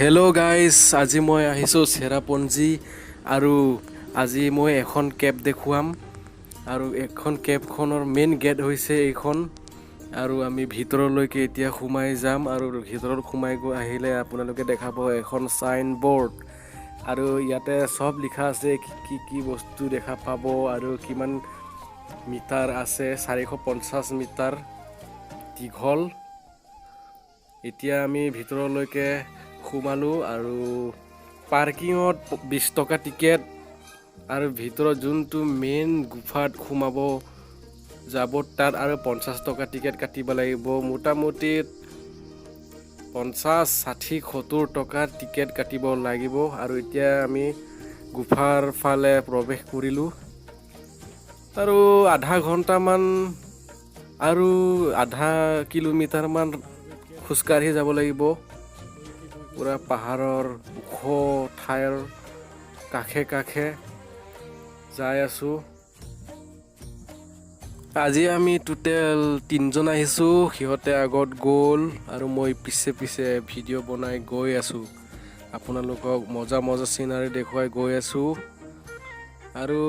Hello' guys, আজি মই আহিছোঁ চেৰাপুঞ্জী আৰু আজি মই এখন কেব দেখুৱাম আৰু এখন কেবখনৰ মেইন গেট হৈছে এইখন আৰু আমি ভিতৰলৈকে এতিয়া সোমাই যাম আৰু ভিতৰত সোমাই গৈ আহিলে আপোনালোকে দেখা পাব এখন চাইন বৰ্ড আৰু ইয়াতে চব লিখা আছে কি কি বস্তু দেখা পাব আৰু কিমান মিটাৰ আছে 450 মিটাৰ দীঘল। এতিয়া আমি ভিতৰলৈকে সোমালোঁ আৰু পাৰ্কিঙত 20 টকা টিকেট আৰু ভিতৰত যোনটো মেইন গুফাত সোমাব যাব তাত আৰু 50 টকা টিকেট কাটিব লাগিব। মোটামুটি 50, 60, 70 টকাৰ টিকেট কাটিব লাগিব আৰু এতিয়া আমি গুফাৰ ফালে প্ৰৱেশ কৰিলোঁ আৰু আধা ঘণ্টামান আৰু আধা কিলোমিটাৰমান খোজকাঢ়ি যাব লাগিব। পুৰা পাহাৰৰ ওখ ঠাইৰ কাষে কাষে যাই আছোঁ। আজি আমি টোটেল 3জন আহিছোঁ, সিহঁতে আগত গ'ল আৰু মই পিছে পিছে ভিডিঅ' বনাই গৈ আছোঁ, আপোনালোকক মজা মজা চিনাৰী দেখুৱাই গৈ আছোঁ আৰু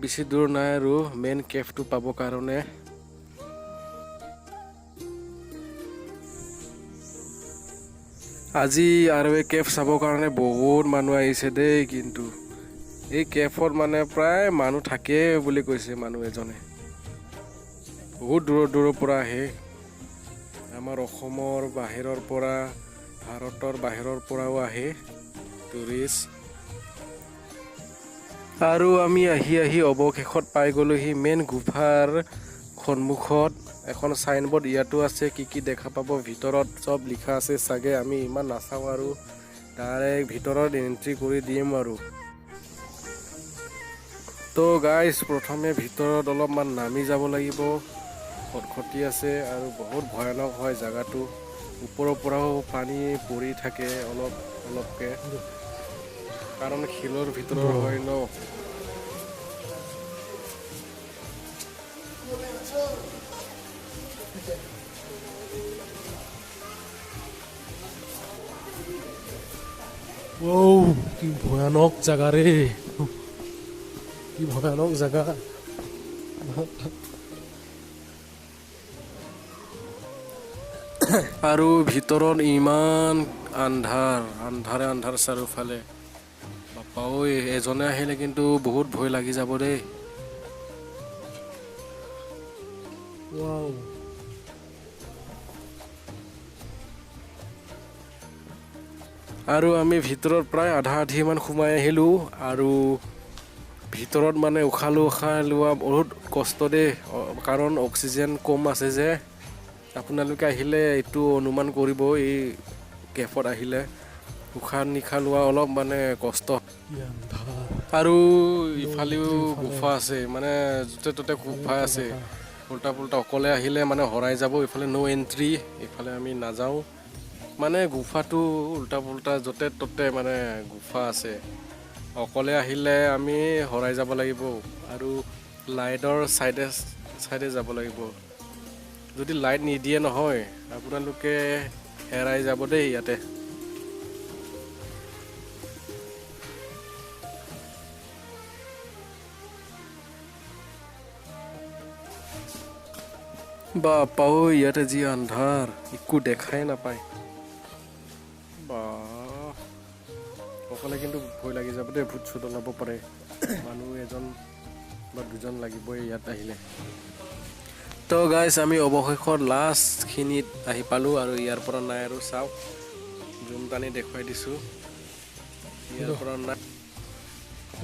বেছি দূৰ নাই আৰু মেইন কেফটো পাবৰ কাৰণে। আজি আৰু এই কেফ চাবৰ কাৰণে বহুত মানুহ আহিছে দেই, কিন্তু এই কেফত মানে প্ৰায় মানুহ থাকে বুলি কৈছে মানুহ এজনে। বহুত দূৰৰ দূৰৰ পৰা আহে, আমাৰ অসমৰ বাহিৰৰ পৰা, ভাৰতৰ বাহিৰৰ পৰাও আহে টুৰিষ্ট। আৰু আমি আহি আহি অৱশেষত পাই গ'লোহি মেইন গুফাৰ সন্মুখত। এখন চাইনবোৰ্ড ইয়াতো আছে, কি কি দেখা পাব ভিতৰত চব লিখা আছে চাগে, আমি ইমান নাচাওঁ আৰু ডাইৰেক্ট ভিতৰত এণ্ট্ৰি কৰি দিম আৰু। তো গাইজ, প্ৰথমে ভিতৰত অলপমান নামি যাব লাগিব, খটখটি আছে আৰু বহুত ভয়ানক হয় জেগাটো। ওপৰৰ পৰাও পানী পৰি থাকে অলপ অলপকৈ, কাৰণ শিলৰ ভিতৰৰ হয় ন। কি ভয়ানক জেগা ৰে, কি ভয়ানক জেগা। আৰু ভিতৰত ইমান আন্ধাৰ চাৰিওফালে। বাপা ঐ, এজনে আহিলে কিন্তু বহুত ভয় লাগি যাব দেই। আৰু আমি ভিতৰত প্ৰায় আধা আধিমান সোমাই আহিলোঁ আৰু ভিতৰত মানে উশাহ লোৱা বহুত কষ্ট দেই, কাৰণ অক্সিজেন কম আছে যে। আপোনালোকে আহিলে এইটো অনুমান কৰিব, এই কেফত আহিলে উশাহ নিশাহ লোৱা অলপ মানে কষ্ট। আৰু ইফালেও গুফা আছে, মানে য'তে ত'তে গুফা আছে, উল্টা পুল্টা অকলে আহিলে মানে হৰাই যাব। ইফালে ন' এণ্ট্ৰি, ইফালে আমি নাযাওঁ, মানে গুফাটো উল্টা পুল্টা য'তে ত'তে মানে গুফা আছে। অকলে আহিলে আমি হৰাই যাব লাগিব আৰু লাইটৰ চাইডে যাব লাগিব। যদি লাইট নিদিয়ে নহয়, আপোনালোকে হেৰাই যাব দেই ইয়াতে। বা পাও, ইয়াতে যি আন্ধাৰ, একো দেখাই নাপায়। বা অকলে কিন্তু ভয় লাগি যাব দেই, ভূত চুত ওলাব পাৰে। মানুহ এজন বা দুজন লাগিবই ইয়াত আহিলে। তো গাইজ, আমি অৱশেষত লাষ্টখিনিত আহি পালোঁ আৰু ইয়াৰ পৰা নাই আৰু। চাওক, জুম টানি দেখুৱাই দিছোঁ, ইয়াৰ পৰা নাই।